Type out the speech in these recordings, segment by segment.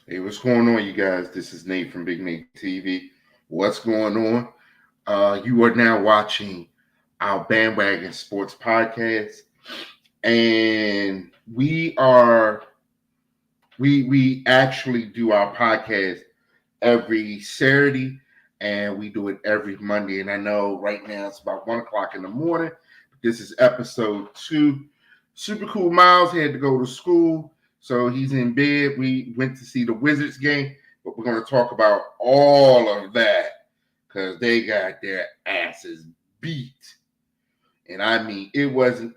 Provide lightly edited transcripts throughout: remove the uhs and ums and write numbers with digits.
Hey, what's going on, you guys? This is Nate from Big Nate TV. What's going on? You are now watching our Bandwagon Sports Podcast, and we actually do our podcast every Saturday, and we do it every Monday. And I know right now it's about 1 o'clock in the morning. This is episode 2. Super cool. Miles had to go to school, so he's in bed. We went to see the Wizards game, but we're going to talk about all of that because they got their asses beat. And I mean, it wasn't.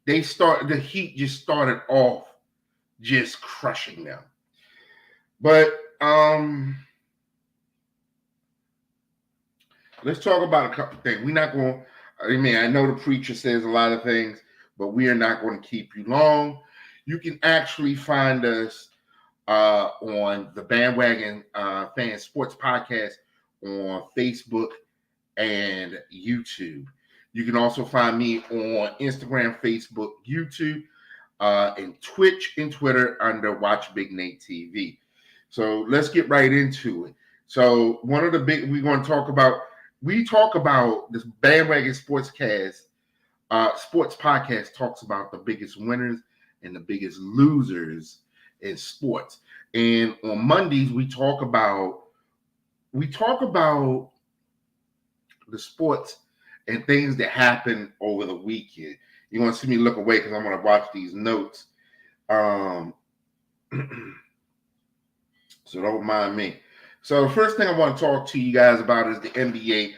The Heat just started off just crushing them. But let's talk about a couple things. We're not going. I mean, I know the preacher says a lot of things, but we are not going to keep you long. You can actually find us on the Bandwagon Fan Sports Podcast on Facebook and YouTube. You can also find me on Instagram, Facebook, YouTube, and Twitch and Twitter under Watch Big Nate TV. So let's get right into it. So one of the big we talk about this Bandwagon Sports Podcast talks about the biggest winners and the biggest losers in sports. And on Mondays we talk about the sports and things that happen over the weekend. You're going to see me look away because I'm going to watch these notes. So don't mind me. So the first thing I want to talk to you guys about is the NBA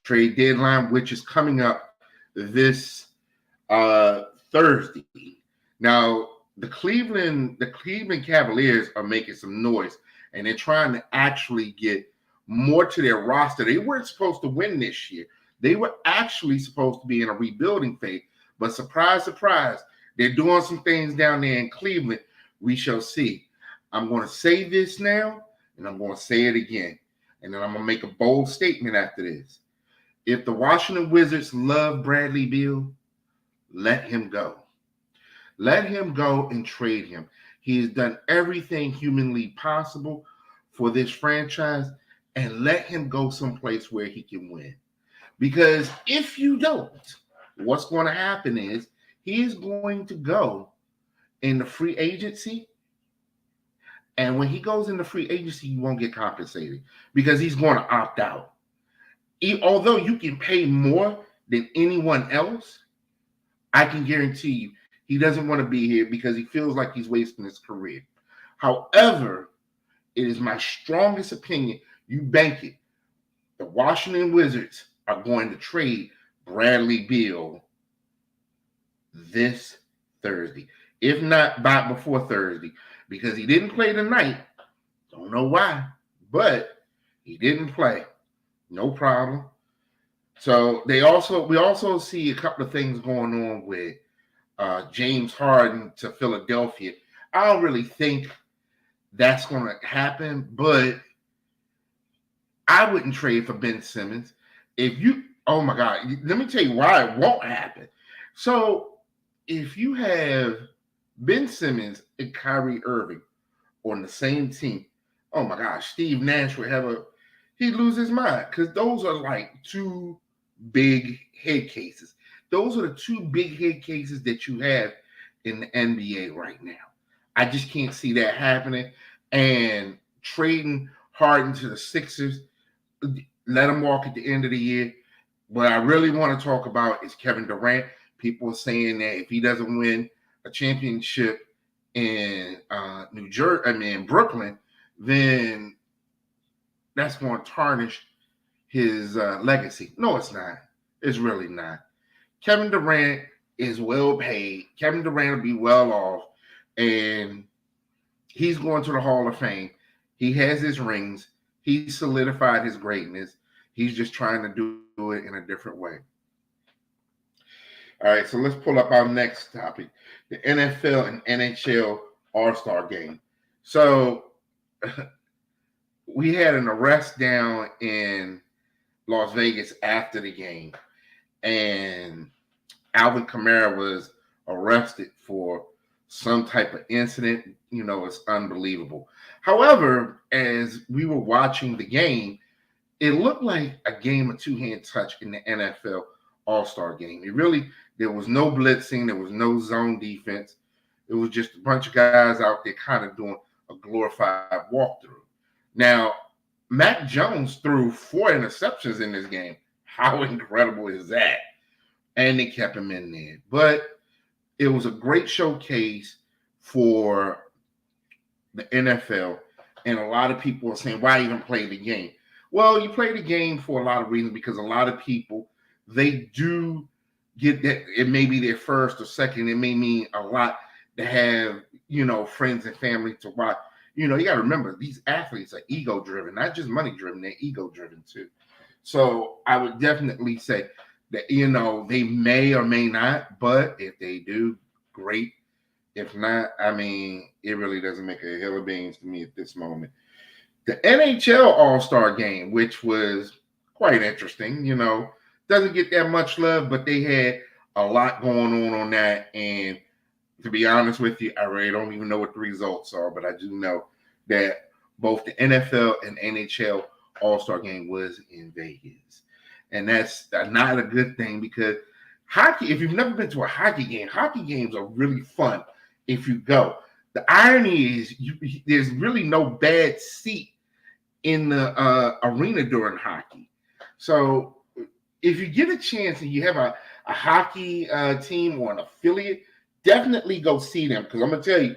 trade deadline, which is coming up this Thursday. Now, the Cleveland Cavaliers are making some noise, and they're trying to actually get more to their roster. They weren't supposed to win this year. They were actually supposed to be in a rebuilding phase. But surprise, surprise, they're doing some things down there in Cleveland. We shall see. I'm going to say this now, and I'm going to say it again. And then I'm going to make a bold statement after this. If the Washington Wizards love Bradley Beal, let him go. Let him go and trade him. He has done everything humanly possible for this franchise, and let him go someplace where he can win. Because if you don't, what's going to happen is he's going to go in the free agency. And when he goes into free agency, you won't get compensated because he's going to opt out. Although you can pay more than anyone else, I can guarantee you he doesn't want to be here because he feels like he's wasting his career. However, it is my strongest opinion. You bank it. The Washington Wizards are going to trade Bradley Beal this Thursday, if not before Thursday, because he didn't play tonight. Don't know why, but he didn't play. No problem. So we also see a couple of things going on with James Harden to Philadelphia. I don't really think that's going to happen, but I wouldn't trade for Ben Simmons. Oh my God, let me tell you why it won't happen. So if you have Ben Simmons and Kyrie Irving on the same team, oh my gosh, Steve Nash he'd lose his mind because those are like two big head cases. Those are the two big head cases that you have in the NBA right now. I just can't see that happening. And trading Harden to the Sixers, let him walk at the end of the year. What I really want to talk about is Kevin Durant. People are saying that if he doesn't win a championship in Brooklyn, then that's going to tarnish his legacy. No, it's not. It's really not. Kevin Durant is well paid. Kevin Durant will be well off, and he's going to the Hall of Fame. He has his rings. He solidified his greatness. He's just trying to do it in a different way. All right, so let's pull up our next topic, the NFL and NHL All-Star Game. So we had an arrest down in Las Vegas after the game, and Alvin Kamara was arrested for some type of incident. It's unbelievable. However, as we were watching the game, it looked like a game of two-hand touch in the NFL All-Star Game. There was no blitzing, there was no zone defense. It was just a bunch of guys out there kind of doing a glorified walkthrough. Now, Mac Jones threw 4 interceptions in this game. How incredible is that? And they kept him in there. But it was a great showcase for the NFL. And a lot of people are saying, why even play the game? Well, you play the game for a lot of reasons, because a lot of people, they do get that. It may be their first or second. It may mean a lot to have, friends and family to watch. You got to remember, these athletes are ego-driven, not just money-driven. They're ego-driven too. So I would definitely say that, they may or may not, but if they do, great. If not, it really doesn't make a hill of beans to me at this moment. The NHL All-Star Game, which was quite interesting, doesn't get that much love, but they had a lot going on that. And to be honest with you, I really don't even know what the results are, but I do know that both the NFL and NHL All-Star Game was in Vegas. And that's not a good thing, because hockey, if you've never been to a hockey games are really fun if you go. The irony is there's really no bad seat in the arena during hockey. So if you get a chance and you have a hockey team or an affiliate, definitely go see them. Because I'm going to tell you,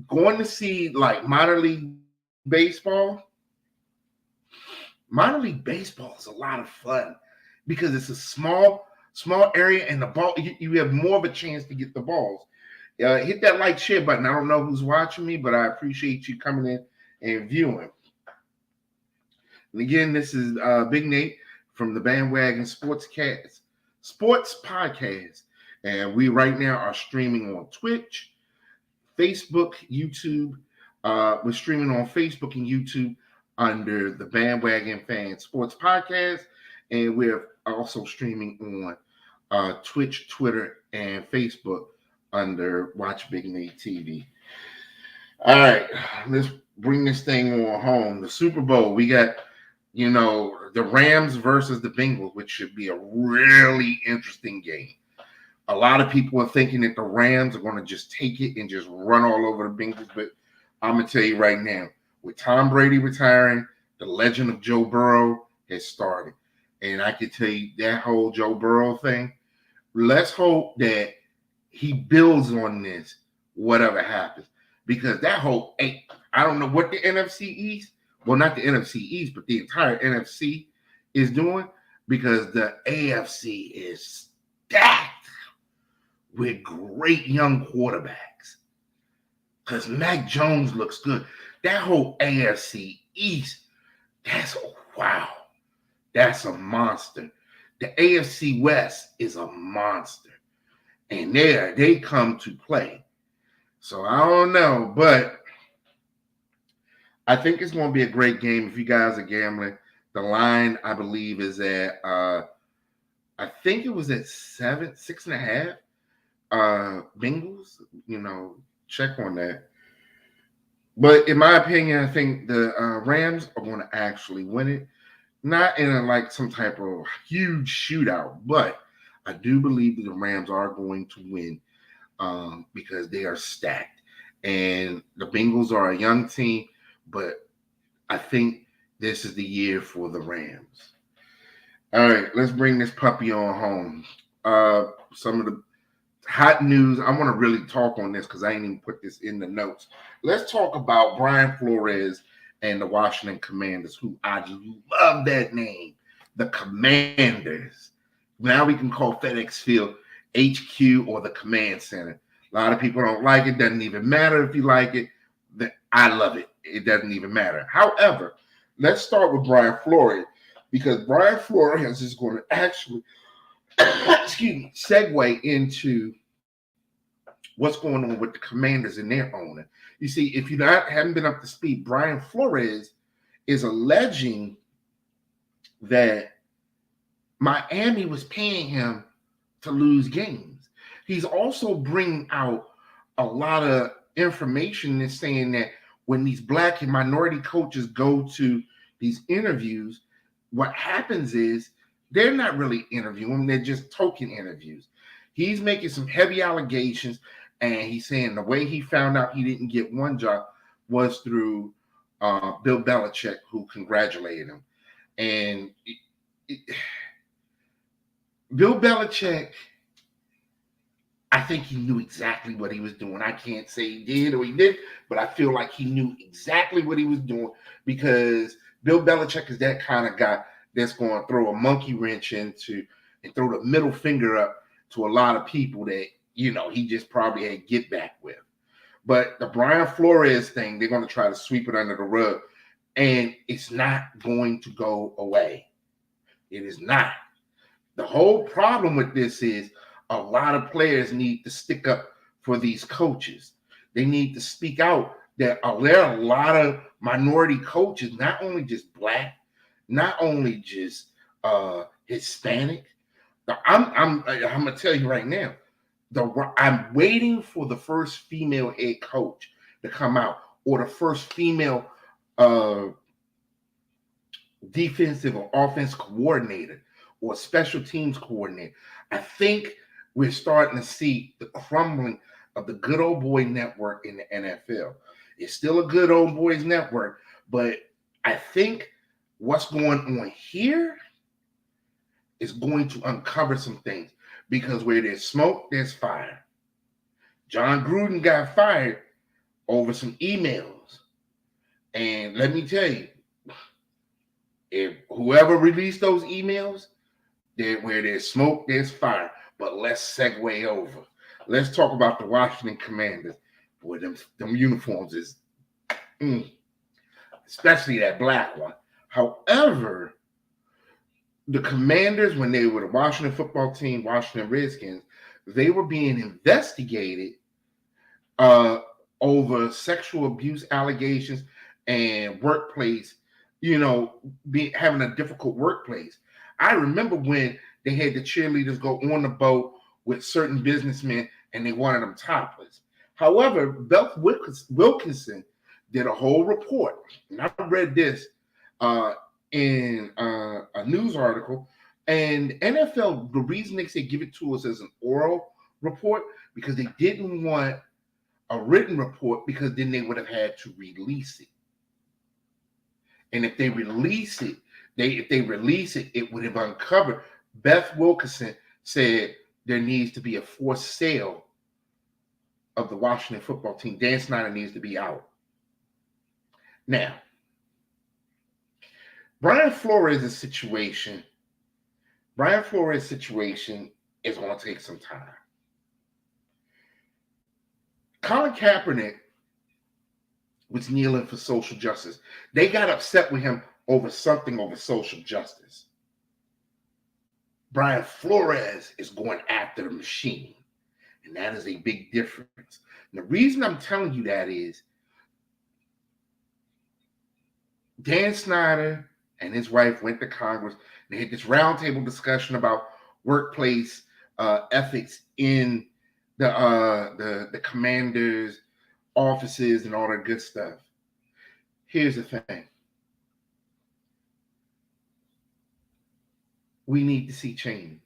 going to see like minor league baseball is a lot of fun, because it's a small area, and the ball, you have more of a chance to get the balls. Hit that like, share button. I don't know who's watching me, but I appreciate you coming in and viewing. And again, this is Big Nate from the Bandwagon Sports Podcast. And we right now are streaming on Twitch, Facebook, YouTube. We're streaming on Facebook and YouTube under the Bandwagon Fan Sports Podcast. And we're also streaming on Twitch, Twitter, and Facebook under Watch Big Nate TV. All right, let's bring this thing on home. The Super Bowl, we got, the Rams versus the Bengals, which should be a really interesting game. A lot of people are thinking that the Rams are going to just take it and just run all over the Bengals, but I'm going to tell you right now, with Tom Brady retiring, the legend of Joe Burrow has started. And I can tell you that whole Joe Burrow thing, let's hope that he builds on this, whatever happens. Because that whole, I don't know what the NFC East, well, not the NFC East, but the entire NFC is doing, because the AFC is stacked with great young quarterbacks. Because Mac Jones looks good. That whole AFC East, that's a monster. The AFC West is a monster. And they come to play. So I don't know, but I think it's going to be a great game if you guys are gambling. The line, I believe, is at, I think it was at 6.5. Bengals, check on that. But in my opinion, I think the Rams are going to actually win it. Not in some type of huge shootout, but I do believe that the Rams are going to win because they are stacked. And the Bengals are a young team, but I think this is the year for the Rams. All right, let's bring this puppy on home. Some of the hot news. I want to really talk on this because I ain't even put this in the notes. Let's talk about Brian Flores and the Washington Commanders, who I love that name, the Commanders. Now we can call FedEx Field HQ or the Command Center. A lot of people don't like it. Doesn't even matter if you like it. I love it. It doesn't even matter. However, let's start with Brian Flores, because Brian Flores is going to actually segue into what's going on with the Commanders and their owner. You see, if you haven't been up to speed, Brian Flores is alleging that Miami was paying him to lose games. He's also bringing out a lot of information is saying that when these black and minority coaches go to these interviews, what happens is they're not really interviewing, they're just token interviews. He's making some heavy allegations, and he's saying the way he found out he didn't get one job was through Bill Belichick, who congratulated him. And Bill Belichick, I think he knew exactly what he was doing. I can't say he did or he didn't, but I feel like he knew exactly what he was doing, because Bill Belichick is that kind of guy that's going to throw a monkey wrench into and throw the middle finger up to a lot of people that, he just probably had get back with. But the Brian Flores thing, they're going to try to sweep it under the rug, and it's not going to go away. It is not. The whole problem with this is a lot of players need to stick up for these coaches. They need to speak out that there are a lot of minority coaches, not only just black, not only just Hispanic. I'm gonna tell you right now, I'm waiting for the first female head coach to come out, or the first female defensive or offense coordinator or special teams coordinator. I think we're starting to see the crumbling of the good old boy network in the NFL. It's still a good old boys network, but I think what's going on here is going to uncover some things, because where there's smoke, there's fire. John Gruden got fired over some emails. And let me tell you, if whoever released those emails, where there's smoke, there's fire. But let's segue over. Let's talk about the Washington Commanders. Boy, them uniforms is, especially that black one. However, the Commanders, when they were the Washington football team, Washington Redskins, they were being investigated over sexual abuse allegations and workplace, having a difficult workplace. I remember when they had the cheerleaders go on the boat with certain businessmen and they wanted them topless. However, Beth Wilkinson did a whole report, and I read this in a news article. And NFL, the reason they say give it to us as an oral report, because they didn't want a written report, because then they would have had to release it. And if they release it, it would have uncovered. Beth Wilkinson said there needs to be a forced sale of the Washington football team. Dan Snyder needs to be out. Now, Brian Flores' situation is going to take some time. Colin Kaepernick was kneeling for social justice. They got upset with him over social justice. Brian Flores is going after the machine, and that is a big difference. And the reason I'm telling you that is Dan Snyder and his wife went to Congress. They had this roundtable discussion about workplace ethics in the commanders' offices and all that good stuff. Here's the thing. We need to see change,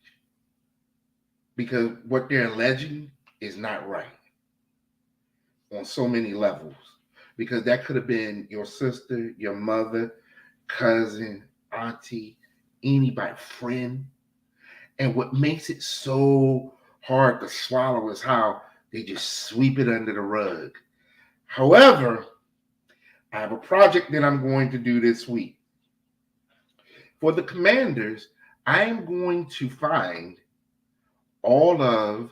because what they're alleging is not right on so many levels, because that could have been your sister, your mother, cousin, auntie, anybody, friend. And what makes it so hard to swallow is how they just sweep it under the rug. However, I have a project that I'm going to do this week. For the Commanders, I am going to find all of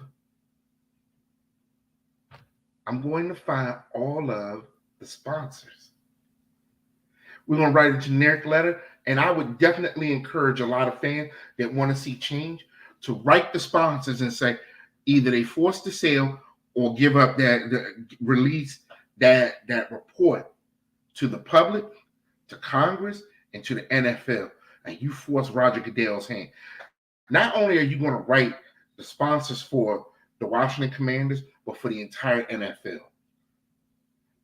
the sponsors. We're going to write a generic letter, and I would definitely encourage a lot of fans that want to see change to write the sponsors and say either they force the sale or give up release that report to the public, to Congress, and to the NFL. And you force Roger Goodell's hand. Not only are you going to write the sponsors for the Washington Commanders, but for the entire NFL.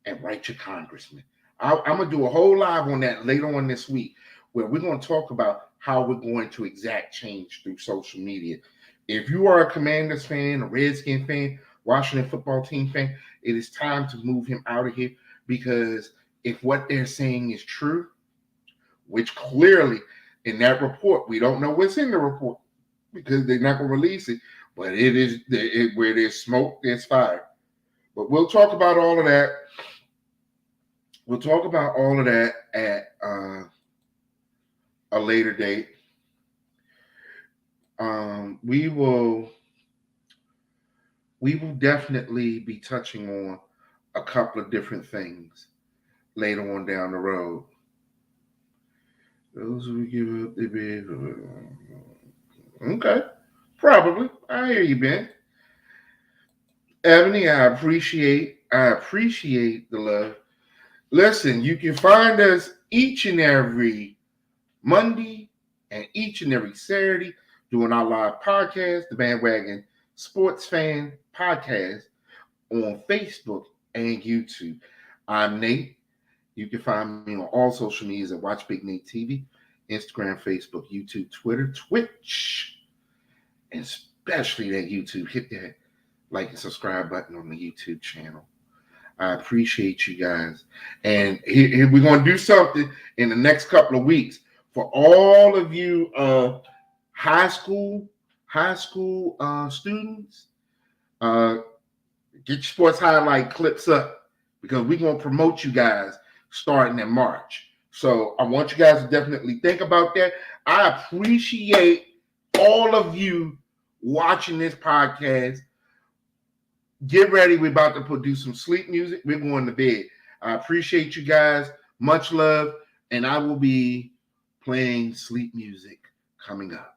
And write your congressman. I'm going to do a whole live on that later on this week, where we're going to talk about how we're going to exact change through social media. If you are a Commanders fan, a Redskin fan, Washington football team fan, it is time to move him out of here, because if what they're saying is true, which clearly in that report, we don't know what's in the report because they're not going to release it, but it is where there's smoke, there's fire. But we'll talk about all of that. We'll talk about all of that at a later date. We will definitely be touching on a couple of different things later on down the road. Those who give up their bid. Okay. Probably. I hear you, Ben. Ebony, I appreciate the love. Listen, you can find us each and every Monday and each and every Saturday doing our live podcast, the Bandwagon Sports Fan Podcast, on Facebook and YouTube. I'm Nate. You can find me on all social medias at Watch Big Nate TV, Instagram, Facebook, YouTube, Twitter, Twitch, and especially that YouTube. Hit that like and subscribe button on the YouTube channel. I appreciate you guys. And here we're going to do something in the next couple of weeks for all of you high school students. Get your sports highlight clips up, because we're going to promote you guys starting in March. So I want you guys to definitely think about that. I appreciate all of you watching this podcast. Get ready. We're about to produce some sleep music. We're going to bed. I appreciate you guys. Much love. And I will be playing sleep music coming up.